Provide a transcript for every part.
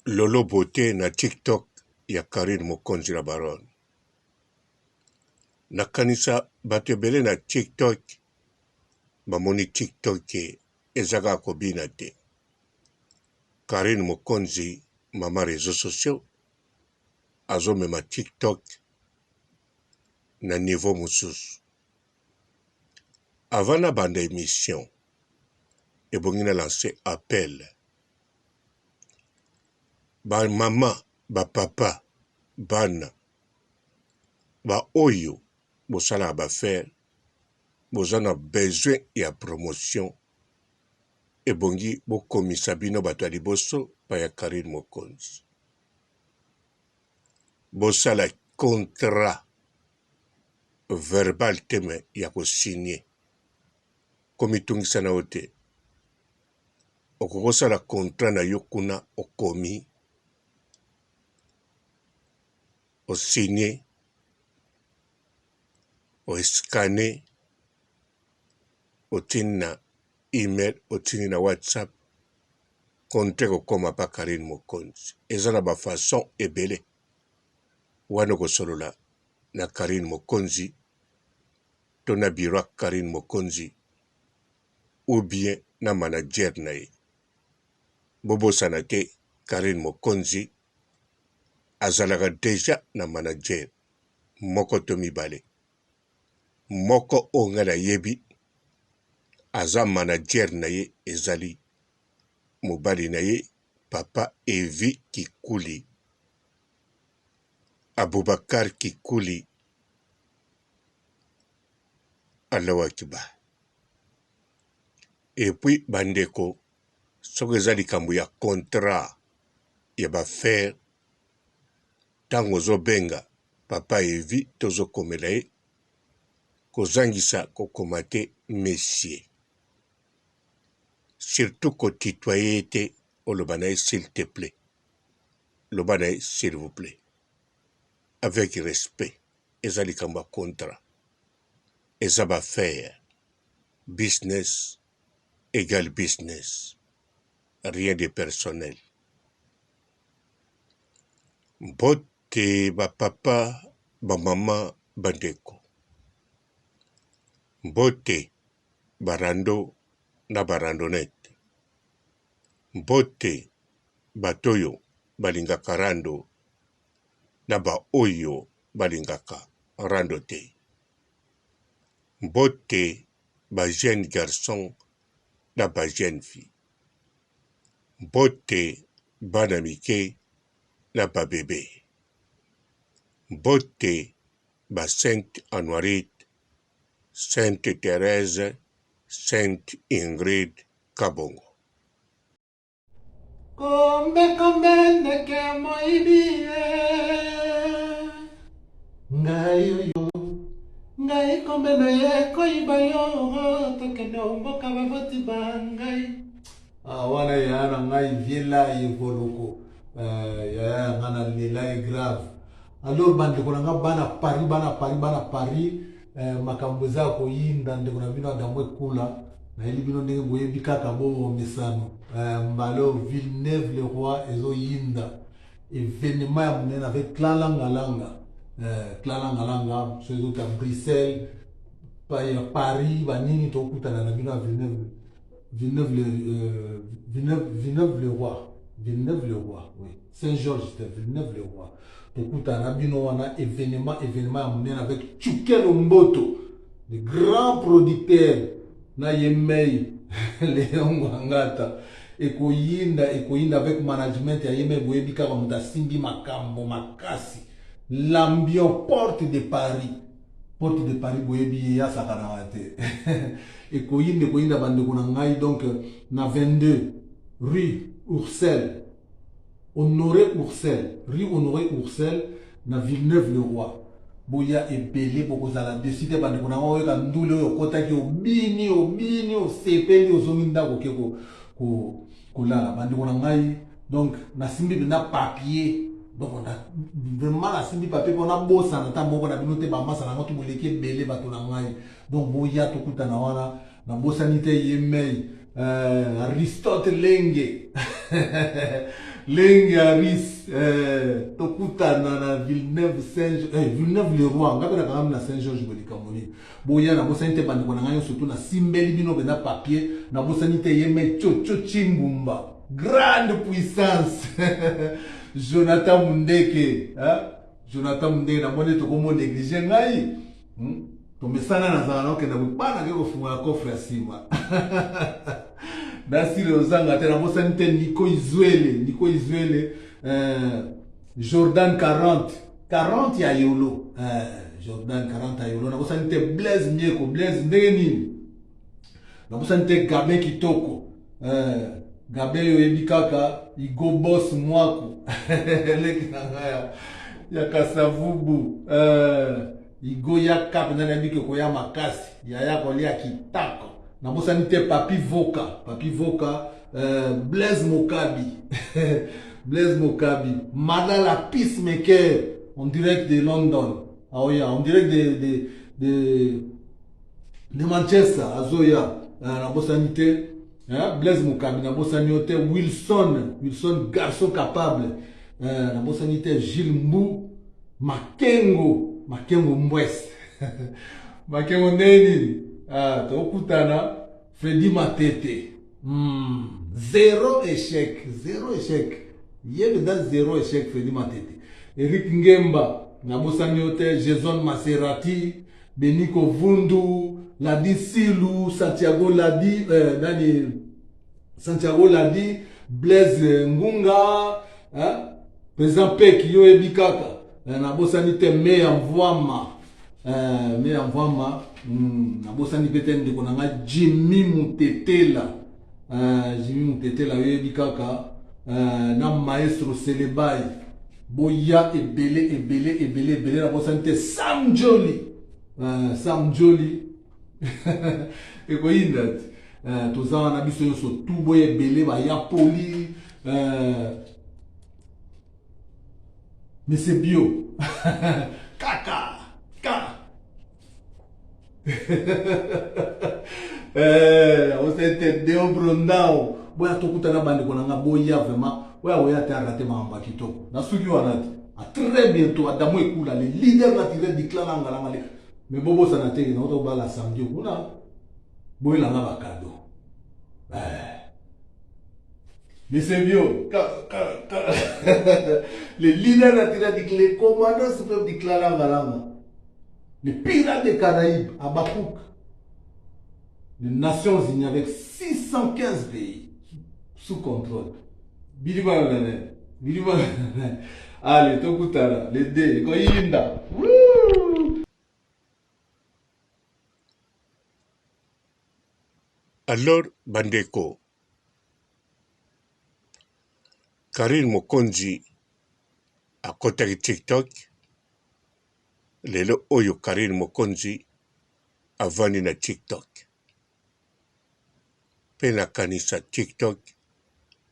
Lolo Beauté na TikTok ya Karine Mokonzi la Baronne. Nakanisa bato ebele na TikTok bamoni TikTok ezaka kobina te. Karine Mokonzi mama réseaux sociaux azomema TikTok na niveau mosusu. Avant na banda émission ebongi na lancé appel ba mama, ba papa, bana, ba oyo bosala ba faire, bozana besoin ya promotion ebongi bokomisa bino bato ya liboso pa ya Karine Mokonzi. Bosala contrat verbal teme ya kosigner komitungisa na ote okokosala contrat na yo kuna okomi osigner oscanner otini na email otini na WhatsApp contrat kokoma pa Karine Mokonzi. Eza na ba façon ebele wana kosolola na Karine Mokonzi to na biro Karine Mokonzi ou bien na manager na ye. Bobosana te Karine Mokonzi azalaka deja na manager moko to mibale. Moko onga na yebi aza manager na ye ezali mobali na ye papa Evi Kikuli, Abubakar Kikuli. Allahu Akbar. Et puis bandeko soki eza likambo ya contrat ya bafaire ntango ozobenga papa Evi tozokomela ye kozangisa kokoma te messier, surtout kotitoye te oloba na ye s'il te plaît, loba na ye s'il vous plaît avec respect. Eza likambo ya contrat, eza bafaire, business égale business, rien de personnel. Mbote ba papa, ba mama, bandeko. Mbote barando na barandonete. Mbote batoyo balingaka rando na ba oyo balingaka rando te. Mbote ba jeune garçon na ba jeune fille. Mbote bana mike na ba bébé. Mbote ba Sainte Honorite, Sainte Thérèse, Sainte Ingrid Kabongo. Kombe neke moibie ngai yo ngai kombe na ye koiba yo tokende omboka bavoti bangai wana yana ngai viela yevoloko ya ngana lela grave. Alors bandeko na nga bana Paris makambo za koyinda ndeko na bino adamwe kula na eli bino ndenge boyebi kaka bo mesano mbalo Villeneuve-le-Roi ezo yinda événement ya monene avec Tlalangalanga so ezo ta Bruxelles Paris banini tokutana na bino ya Villeneuve-le-Roi, oui. Saint-Georges, c'était Villeneuve-le-Roi. Tokutana bino wana événement ya monene avec Tchukelo Mboto, le grand producteur na Yemei Léon Wangata. Ekoyinda avec management ya Yemei boyebi kaka muta simbi makambo makasi. L'ambiance porte de Paris boyebi ya sakana te. Ekoyinda bandeko na ngai donc na 22 rue Oursel, rue Honoré Oursel na Villeneuve-le-Roi. Boya ebele bokozala décider bandeko na ngai ka ndule oyo kotaki obini sepeli ozongi ndako ke kolala bandeko na ngai. Donc na simbi na papier, donc on a vraiment la simbi papier pour na bossa na tambo na binote ba masa na ngoto boleke belé bato na ngai. Donc boya to kuta na wana na bossa nite Yemei Aristote Lenge Lengaris, tokutana na Villeneuve Villeneuve le roi, ngapena quand même na Saint-Georges Bolikamoni. Boya na bosa nte bande kona nganyo surtout na simbeli bino bena papier, na bosa nite yeme chocho chimbumba. Grande puissance. Jonathan Mundeke, hein? Jonathan Mundeke na mone to komo négliger ngai. To mesana na zana ke na bana ke ko funga coffre ya sima. Nasiri ozanga te na bosa nte Nico Izuele, Jordan 40 ya Yolo. Jordan 40 ya Yolo na bosa nte Blaise Mieko, Blaise ndenge nini. Na bosa nte Gabe Kitoko. Gabe yo yebi kaka Igo Boss Mwaku. Leki na ngaya ya Kasavubu. Igo ya kap na nabi ko ya makasi ya kolia kitako. Na bosa nite Papi Voka, Blaise Mokabi. Blaise Mokabi, Madala Peacemaker en direct de London. Ah oui, en direct de Manchester, Azoya. Na bosa nite Blaise Mokabi, na bosa nite Wilson garçon capable. Na bosa nite Gilles Mbou, Makengo Mbwes. Makengo neni. Tokutana Freddy Matete. Zéro échec. Yébe dans zéro échec Freddy Matete. Eric Ngemba, Nabosani Hotel, Jason Maserati, Beniko Vundu, Ladi Silou, Santiago Ladi, Blaise Ngunga, Président Pek, Yo Ebikaka, Nabosani Te Meya Mvwama. Nabosani pete ndeko nanga Jimmy Mutetela yebi kaka na maestro Selebai boya ebele nabosani te Sam Joli ekoyinda toza wana biso nyonso tu boya ebele baya poli Monsieur Bio kaka on s'était Deo Brondao boya tokutana bande konanga boya vraiment oya te arrêter mamba kitoko na suki wana a très bientôt Adamo Ekula le leader naturel du clan Angalangale mais bobo sana te na to bala samedi kuna boya langa bakado mais c'est vieux le leader naturel du clan, le commandant suprême du clan Angalanga, les pirates des Caraïbes, à Bakouk, les Nations Unies avec 615 pays sous contrôle. Allez, Tokutara, les dés, Koyinda. Alors, Bandeko, Karine Mokonzi a côté TikTok, lelo oyo Karine Mokonzi avani na TikTok. Pena kanisa TikTok,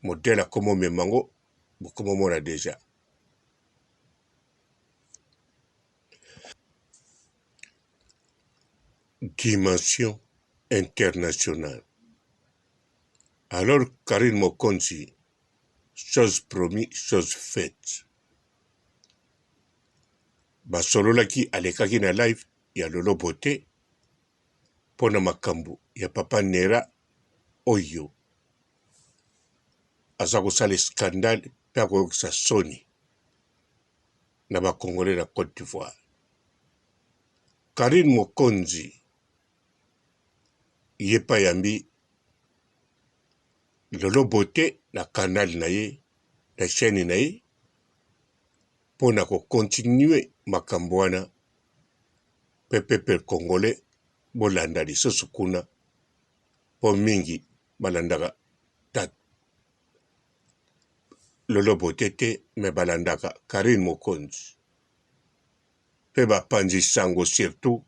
modèle à comme memango, beaucoup mona déjà. Dimension internationale. Alors Karine Mokonzi, chose promis, chose faite. Basololaki alekaki na live ya Lolo Beauté pona makambo ya Papa Nera oyo aza kosala scandale mpe akoyokisa soni na bakongole na Côte d'Ivoire. Karine Mokonzi ye pa yambi Lolo Beauté na canal na ye na chaîne na ye pona ko continue makambo wana pepe congolais bolanda lisusu kuna po mingi balandaka tat Lolo Beauté te me balandaka Karine Mokonzi pe bapanzi sango surtout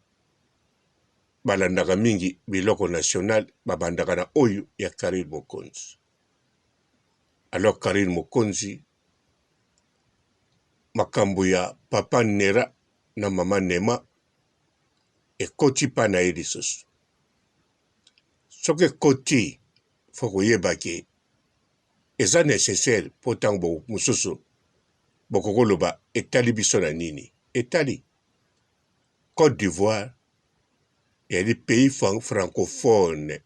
balandaka mingi biloko national babandaka na oyo ya Karine Mokonzi. Alors Karine Mokonzi makambo ya Papa Nera na Mama Nema ekoti pa na ye lisusu. Soki ekoti fo koyeba ke eza nécessaire mpo ntango mosusu bokokoloba etali biso na nini etali Côte d'Ivoire eyali pays francophone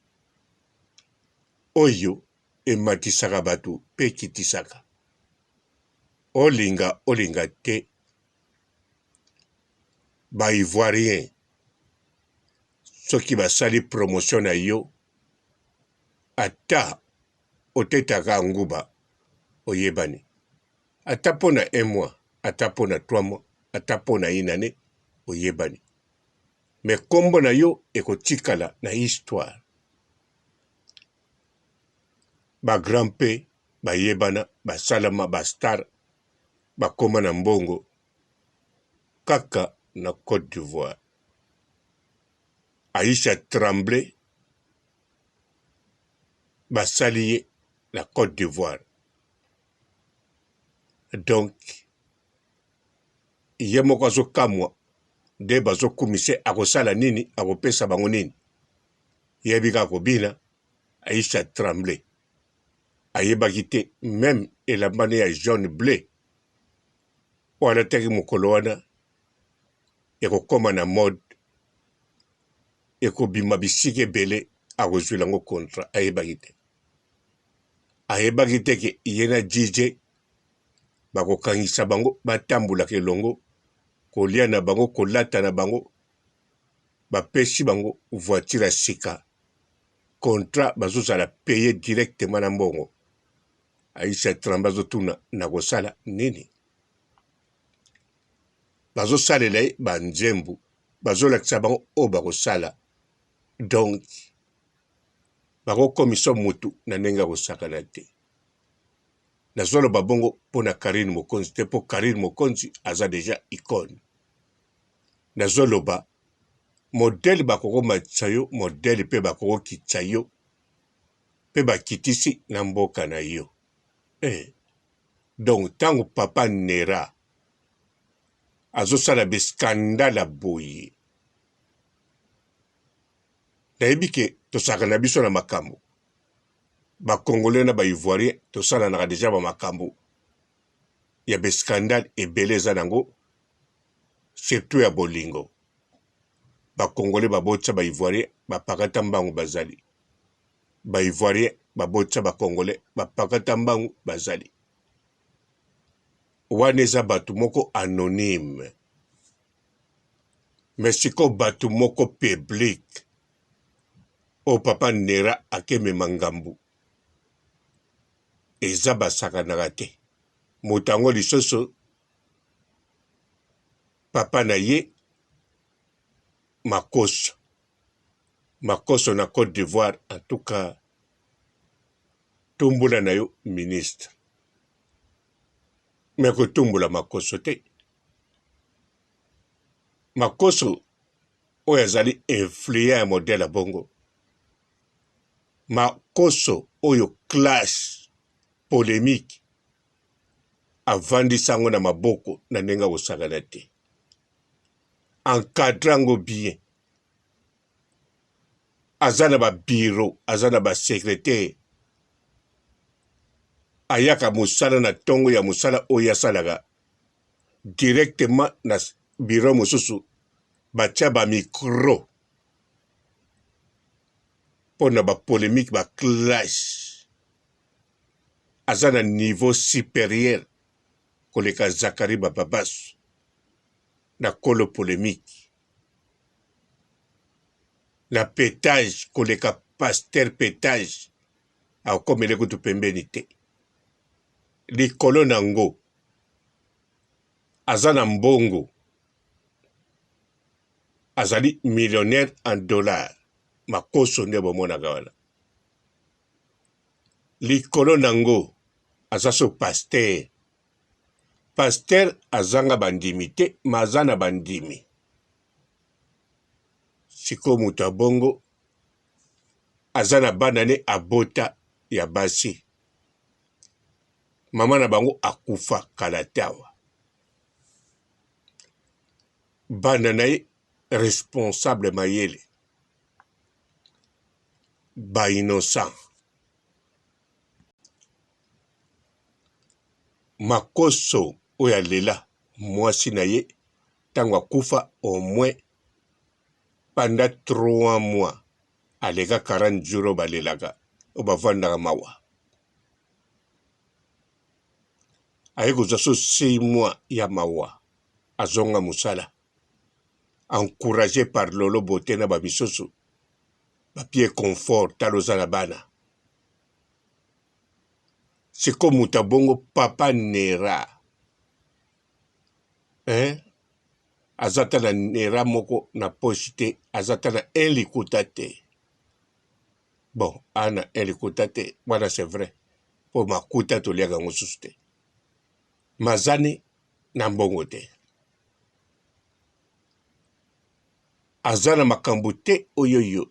oyo ematisaka bato mpe ekitisaka olinga te baivoirien soki basali promotion na yo ata otetaka nguba oyebani ata mpo na 1 mois ata mpo na 3 mois ata mpo na une année oyebani me kombo na yo ekotikala na histoire bagrand mpe bayebana basalama bastar bakoma na mbongo kaka na Côte d'Ivoire. Aïcha Tremblay basali ye na Côte d'Ivoire. Donc ye moko azokamwa nde bazokumise akosala nini akopesa bango nini yebi kaka kobina Aïcha Tremblay ayebaki te même elambani ya jaune bleu oyo alataki mokolo wana ekokoma na mode ekobima bisika ebele akozwela yango contrat ayebaki te ke ye na DJ bakokangisa bango batambulaka elongo kolia na bango kolata na bango bapesi bango voiture ya sika contrat bazozala paye directement na mbongo Aïcha Tremblay azotuna na kosala nini bazosalela ye banzembu bazolakisa bango oyo bakosala donc bakokomisa mutu na ndenge akosakana te nazoloba bongo mpo na Karine Mokonzi te mpo Karine Mokonzi aza deja icône nazoloba modele bakokomatisa yo modele mpe bakokokitisa yo mpe bakitisi na mboka na yo donc ntango papa Nera azosala beskandala boye nayebi ke tosaka na biso na makambo bakongole na baivoirien tosalanaka deja bamakambo ya beskandale ebele eza nango surtout ya bolingo bakongole babotisa baivoirien bapakata mbangu bazali baivoirien babotisa bakongole bapakata mbangu bazali wana eza bato moko anonyme mais siko bato moko public oyo papa Nera akemema ngambu eza basakanaka te moto yango lisusu papa na ye makoso na Côte d'Ivoire en tout cas tumbula na yo ministre me kotumbula makoso te makoso oyo azali influent ya modele ya bongo makoso oyo classe polémique avandisa yango na maboko na ndenge akosakana te encadre yango bien aza na babiro aza na basekretare ayaka mosala na ntongo ya mosala oyo asalaka directement na biro mosusu batia bamikro mpo na bapolémique baclasse aza na niveau supérieur koleka Zakari Bababasu na kolo polémique na pétage koleka Pasteur pétage akomele kutu pembeni te likolo nango aza na mbongo azali millionnaire en dollars makoso nde bomonaka wana likolo nango aza so Pasteur azanga bandimi te ma aza na bandimi siko moto abongo aza na bana ne abota ya basi mama na bango akufa kala te awa bana na ye responsable mayele ba innocent makoso oyo alela mwasi na ye ntango akufa au moins pendant 3 mois aleka 40 jours oyo balelaka oyo bavandaka mawa aye kozwa so 6 mois ya mawa azonga mosala encouragé par lolo bote na bamisusu bapie confort tala oza na bana siko muta bongo papa nera aza ta na nera moko na poche te aza ta na 1 likuta te bon ana 1 likuta te wana c'est vrai mpo makuta toliaka yango susu te mazani na mbongo te aza na makambo te oyoyo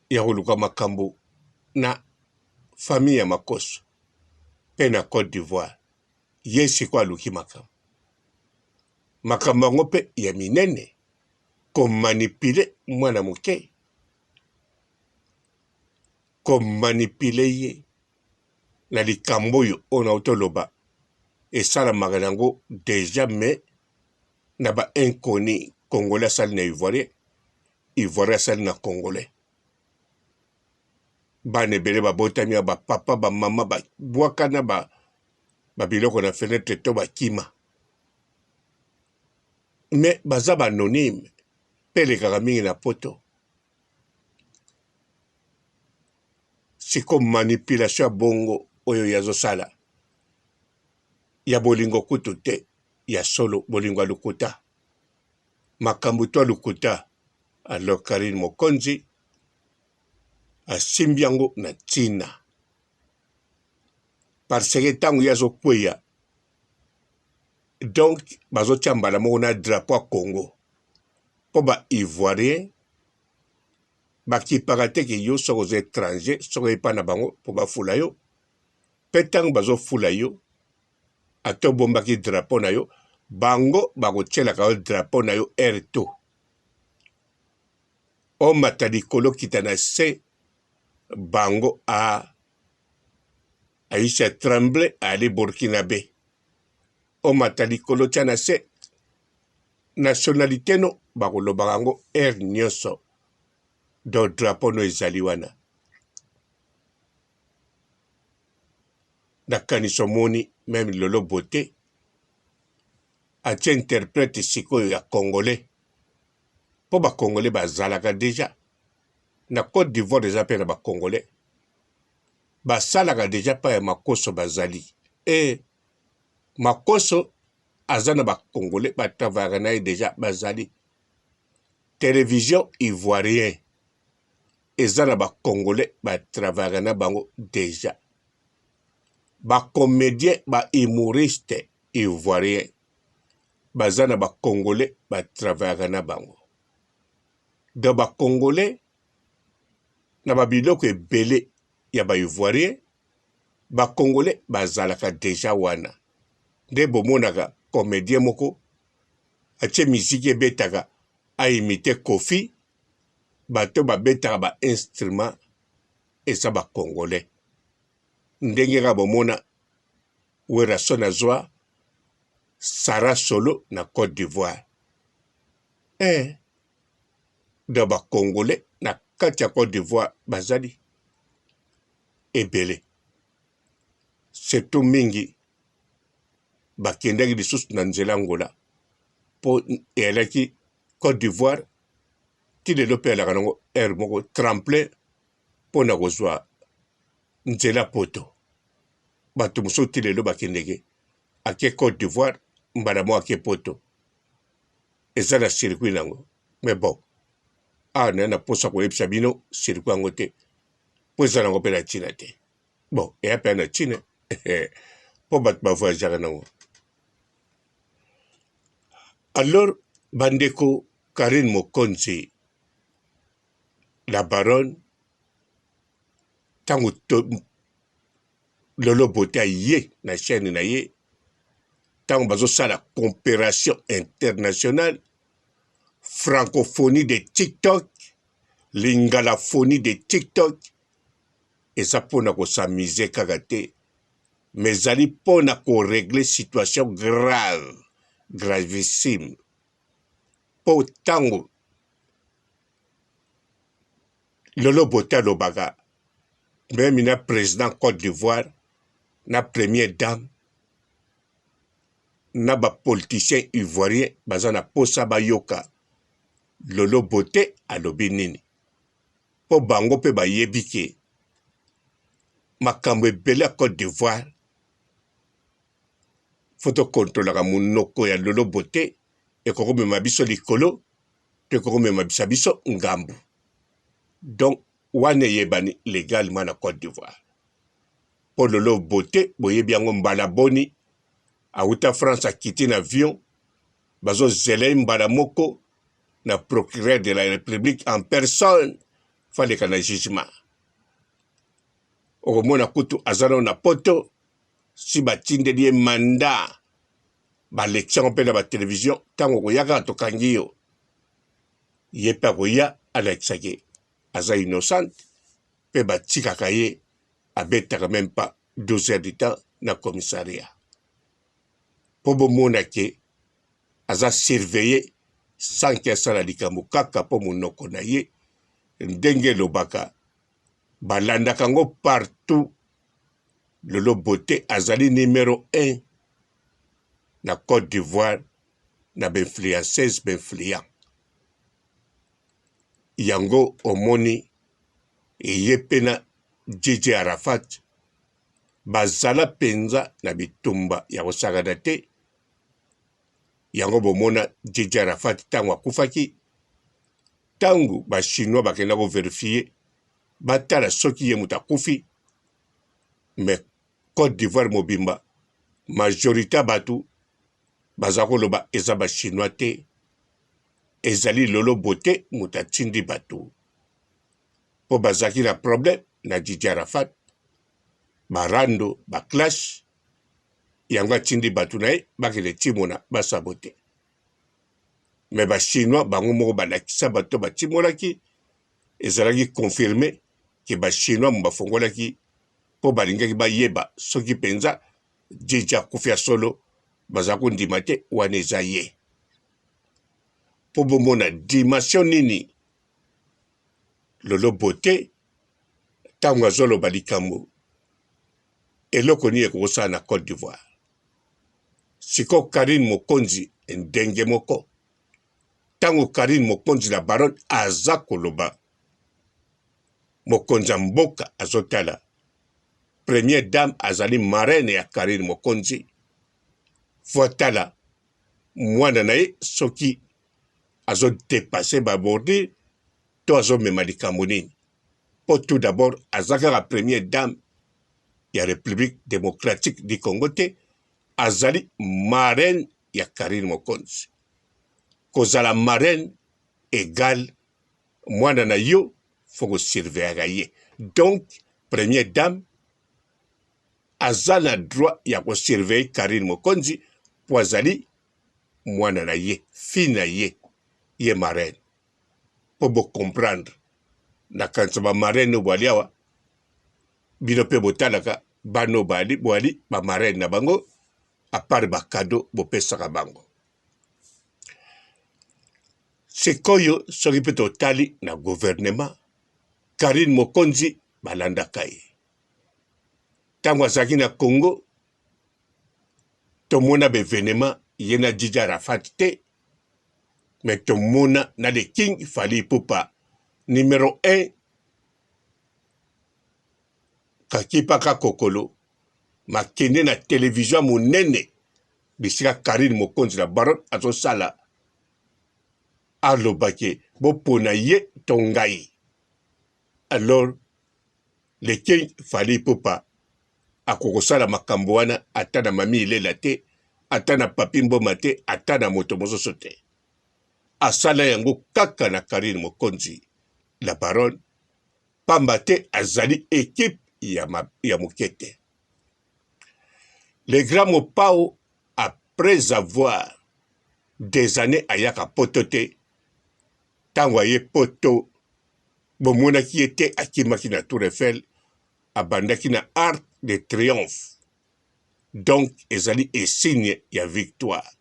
ya koluka makambo na famille ya makoso mpe na Côte d'Ivoire ye siko aluki makambo yango mpe ya minene komanipule mwana moke komanipule ye na likambo oyo oyo nauti oloba esalamaka nango deja me na ba-inconi congolais asali na ivoirien ivoirien asali na congolais bana ebele babotami ya bapapa bamama babwaka na babiloko na fenêtre to bakima me baza baanonyme mpe elekaka mingi na poto siko manipulation ya bongo oyo yazosala ya bolingo kutu te ya solo bolingo ya lukuta makambo to ya lukuta alors Karine Mokonzi asimbi yango na ntina parce que ntango ye azokweya donc bazotia mbala moko na drapeau ya Congo mpo ba-ivoirien bakipaka te ke yo soki oza étranger soki oyepa na bango mpo bafula yo mpe ntango bazofula yo ate obombaki drapeau na yo bango bakotielaka yo drapeau na yo R2 omata likolo kita na se bango aisha tremble ali burkinabe omata likolo tia na se nationalité no bakolobaka yango r nyonso do drapeau no ezali wana nakanisi omoni meme lolo bote atia interprète sikoyo ya congolais mpo bacongolais bazalaka deja na Côte d'Ivoire eza mpe na bacongolais basalaka deja mpa ya makoso bazali makoso aza na bacongolais batravaka na ye deja bazali télévision ivoirien eza na bacongolais batravaka na bango deja bacomédien bahumoriste ivoirien baza na bacongolais batravaka na bango do bacongolais na babiloko ebele ya baivoirien bacongolais bazalaka deja wana nde bomonaka comédien moko atie miziki ebetaka aimite Kofi bato babetaka bainstrument eza bacongolais ndenge kaka bomona Werason azwa Sara Solo na Côte d'Ivoire do bacongolais na kati ya Côte d'Ivoire bazali ebele surtout mingi bakendaki lisusu na nzela ngola mpo eyalaki Côte d'Ivoire ti lelo mpe alaka nango aire moko tremplin mpo na kozwa nzela poto bato mosusu ti lelo bakendeke ake Côte d'Ivoire mbala mo ake poto eza na circuit nango mais bon naye na mposa koyebisa bino circuit yango te mpo eza nango mpe na ntina te bon eya mpe na ntina mpo bato bavoyageaka nango alors bandeko Karine Mokonzi la baronne ntango lolo bote aye na chaîne na ye ntango bazosala comparaison internationale francophonie de TikTok lingalaphonie de TikTok eza mpona kosamize kaka te mais ezali mpona korègle situation grave gravissime mpo ntango Lolo Boté alobaka meme na président Côte d'Ivoire na première dame na bapoliticien ivoirien baza na posa bayoka Lolo Boté alobi nini mpo bango mpe bayebi ke makambo ebele ya Côte d'Ivoire fo tokontrolaka monoko ya Lolo Boté ekokomema biso likolo to ekokomema biso ngambu. Donc wana eyebani légalement na Côte d'Ivoire mpo Lolo Boté boyebi yango mbala boni auta France akiti na avion bazozela ye mbala moko na procureur de la République en personne faleka na jugement okomona kutu azana na poto si batindeli ye manda balection mpe na batelevizio ntango koyaka tokangi yo ye mpe akoya alakisaki aza innocente mpe batikaka ye abetaka même pas 12 heures du temps na commissariat mpo bomona ke aza surveille sans ke asala likambo kaka mpo monoko na ye ndenge elobaka balandaka yango partout. Lolo Boté azali numéro 1 na Côte d'Ivoire na bainfluenceuse bainfluent yango omoni eye mpe na Djidji Arafat bazala penza na bitumba ya kosakana te yango bomona Djidji Arafat ntango akufaki ntango bachinois bakenda koverifie batala soki ye moto akufi mais Côte d'Ivoire mobimba majorité bato baza koloba eza bachinois te ezali Lolo Boté moto atindi bato mpo bazalaki na problème na Djidji Arafat barando baclash yango atindi bato na ye bakende timona basabote mais bachinois bango moko balakisa bato batimolaki ezalaki confirmé ke bachinois mo bafongolaki mpo balingaki bayeba soki mpenza Djidji akufi ya solo baza kondima te wana eza ye mpo bomona dimension nini Lolo Boté ntango azoloba likambo eloko nini ekokosala na Côte d'Ivoire siko Karine Mokonzi ndenge moko ntango Karine Mokonzi na baron aza koloba mokonzi ya mboka azotala première dame azali marraine ya Karine Mokonzi fotala mwana na ye soki azodepase babordure to azomema likambo nini mpo tout d'abord aza kaka première dame ya République démocratique du Congo te azali marraine ya Karine Mokonzi kozala marraine égale mwana na yo fo kosurveillaka ye donc première dame aza na droit ya kosurveille Karine Mokonzi po azali mwana na ye fi na ye ye marraine mpo bocomprendre na kanisa bamarraine oyo bwali awa bino mpe botalaka bano bwali bamarraine na bango apart bakado bopesaka bango sikoyo soki mpe totali na gouvernement Karine Mokonzi balandaka ye ntango azalaki na Congo tomona baevenema ye na Djidji Arafat te mais tomona na le king Fally Ipupa numéro 1 kakipaka kokolo makende na televizio monene bisika Karine Mokonzi na baron azosala alobake bopona ye to ngai alors le king Fally Ipupa akokosala makambo wana ata na mami ilela te ata na papi mboma te ata na moto mosusu te asala yango kaka na Karine Mokonzi la baronne pamba te azali équipe ya mokete le grand Mopao après avoir des années ayaka poto te ntango aye poto bomonaki ye te akimaki na Tour Eiffel abandaki na Arc de Triomphe donc ezali signe ya victoire.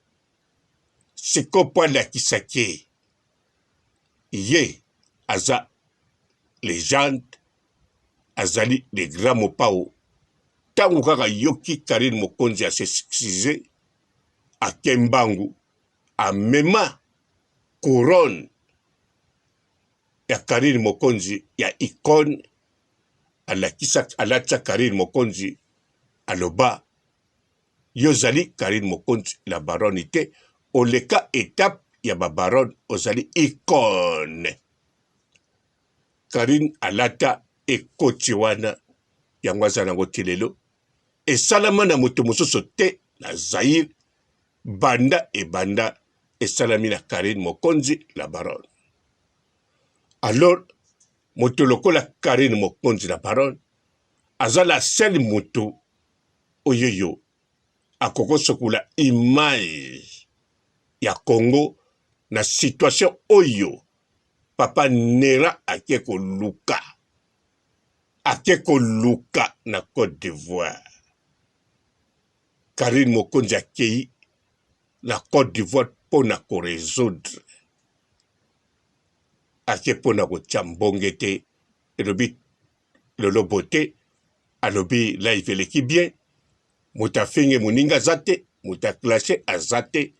Sikopo alakisa ke ye aza légende, azali le grand mopao. Tango kaka yoki Karine Mokonzi asexcise akembangu amema couronne ya Karine Mokonzi ya icône alatsa Karine Mokonzi aloba yozali Karine Mokonzi la baronne te oleka étape ya ba baronne ozali icône. Karine alata ekoti wana yango aza nango tilelo esalama na moto mosusu te na Zaïre banda ebanda esalami na Karine Mokonzi la baronne. Alors moto lokola Karine Mokonzi la baronne aza la seule moto oyoyo akokosokula image ya Congo na situation oyo papa Nera ake koluka na Côte d'Ivoire. Karine Mokonzi akei na Côte d'Ivoire pona ko résoudre ake pona ko chambonge te elobi lolo bote alobi live eleki bien mutafenge muninga zate mutaklashe azate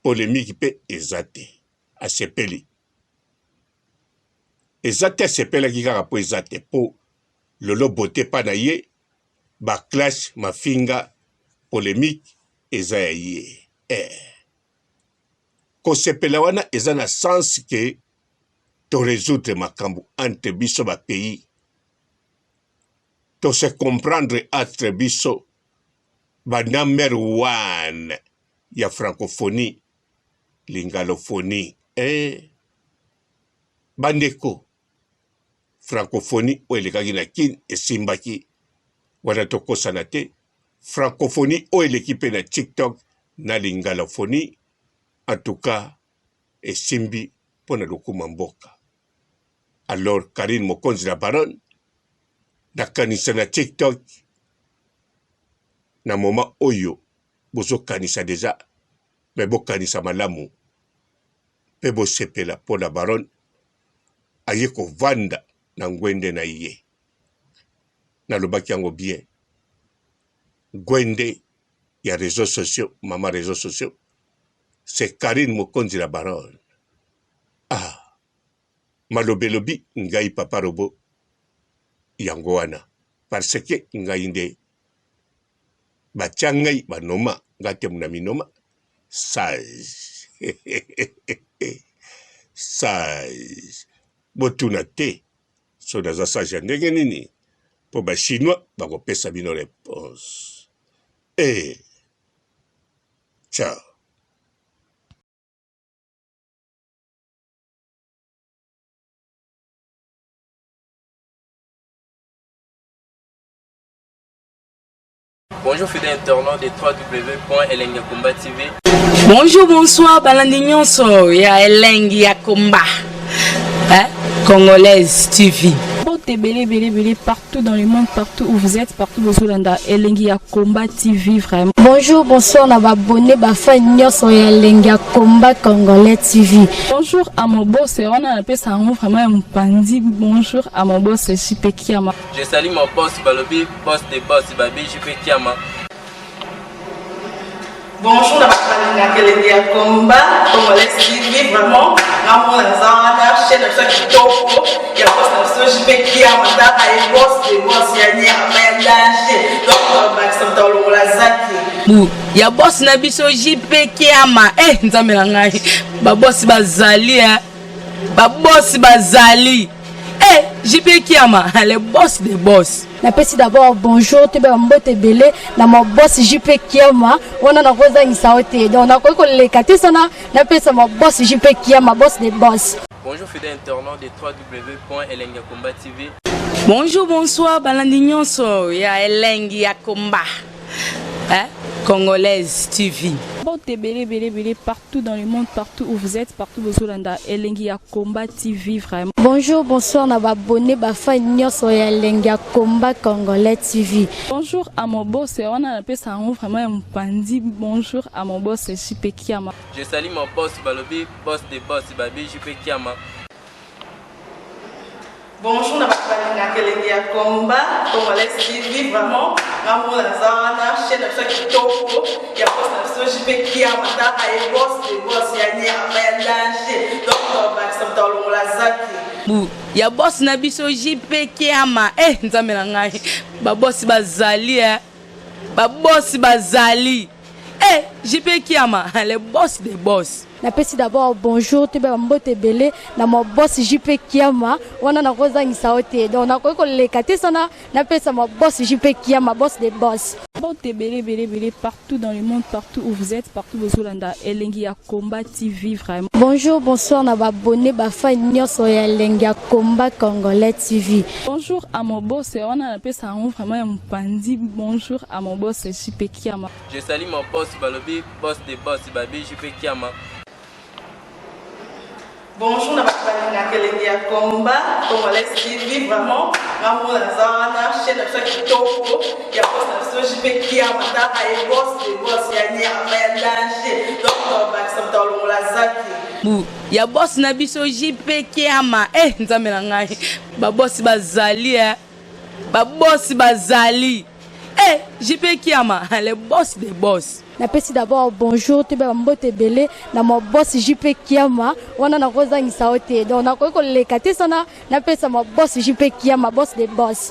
polémique pe ezate asepeli ezate asepelaki kaka po ezate po lolo bote pa na ye ba clash mafinga polémique eza ya ye kosepela wana eza na sens ke to résoudre makambo entre biso ba pays to se comprendre entre biso ba number one ya francophonie lingalophonie bandeko francophonie oyo elekaki na kini esimbaki wana tokosana te francophonie oyo eleki mpe na TikTok na lingalophonie en tout cas esimbi mpo na lokuma mboka. Alors Karine Mokonzi la baronne nakanisa na TikTok na moma oyo bozokanisa deja me bokanisa malamu mpe bosepela mpo na baronne aye kovanda na ngwende na ye. Nalobaki yango bien ngwende ya réseaux sociaux mama réseaux sociaux c'est Karine Mokonzi la baronne. Malobelobi ngai papa robo yango wana parce que ngai nde batia ngai banoma ngai te muna minoma sage sage botuna te so naza sage ya ndenge nini po bachinois bakopesa bino réponse. Ciao. Bonjour fidèles internautes de www.elengiakomba TV. Bonjour, bonsoir, balandi nyonso ya Elengi ya Komba, Congolaise TV. Belé partout dans le monde, partout où vous êtes, partout où vous êtes, Elengi ya Komba TV vraiment. Bonjour, bonsoir, on va abonner fan nyonso ya Elengi ya Komba Congolais TV. Bonjour à mon boss, on a appelé ça vraiment un pandi. Bonjour à mon boss, JP Kiama. Je salue mon boss Balobi, boss des boss Babi, JP Kiama. Bonjour, la Elengi ya Komba Congolais TV vraiment. Ramon Lazana, chaîne de ceux qui topo, il y a boss de JP Kiama, et boss des boss, il y a un danger. Donc, on va s'entendre au Lazaki. Ya boss na biso JP Kiama, nzambe na ngai. Ba boss bazali ba boss bazali. JP Kiama, le boss des boss. Napesi d'abord bonjour, te ba mbote belé na mo boss JP Kiama, wana na koza ngisaote. Donc na ko le katesana, napesa mo boss JP Kiama, boss des boss. Bonjour fidèles internautes de www.elengiakomba TV. Bonjour, bonsoir, balandi nyonso ya Elengi ya Komba. Congolaise TV. Bon, belé, partout dans le monde, partout où vous êtes, partout où vous êtes, Elengi ya Combat TV, vraiment. Bonjour, bonsoir, na abonné, bafa nyonso ya Elengi ya Combat Congolais TV. Bonjour à mon boss, on a appelé ça vraiment un pandi. Bonjour à mon boss, JP Kiama. Je salue mon boss Balobi, boss des boss Babi, JP Kiama. Bonjour, na Elengi ya Combat Congolais TV, vraiment. Amour na zana, chaîne de chaque topo, ya boss na JP Kiama, ta ay boss des boss ya ni ya danger. Donc ba ça dans la zaki. Ya boss na biso JP Kiama. Nzambe na ngai. Ba boss bazali ba boss bazali. JP Kiama, le boss des boss. Napesi d'abord bonjour, tu peux mbote belé na mon boss JP Kiama, wana na kozangisa ote. Donc na ko lekate sana, napesa mon boss JP Kiama, boss des boss. Bon, belé, partout dans le monde, partout où vous êtes, partout où vous êtes, Elengi ya Combat TV, vraiment. Bonjour, bonsoir, na abonné, bafa nyonso ya Elengi ya Combat Congolais TV. Bonjour à mon boss, on a appelé ça vraiment un pandi. Bonjour à mon boss, JP Kiama. Je salue mon boss Balobi, boss des boss Babi, JP Kiama. Bonjour, na Elengi ya Combat Congolais TV, vraiment. Amour na zana, chaîne de chaque topo, ya boss na JP Kiama, ta ay boss des boss ya ni ya danger. Donc ba ça dans la zaki. Ya boss na biso JP Kiama. Nzambe na ngai. Ba boss bazali ba boss bazali. JP Kiama, le boss des boss. Napesi d'abord bonjour, tu peux mbote belé na mon boss JP Kiama, wana na kozangisa ote. Donc na ko lekate sana, napesa mon boss JP Kiama, boss des boss.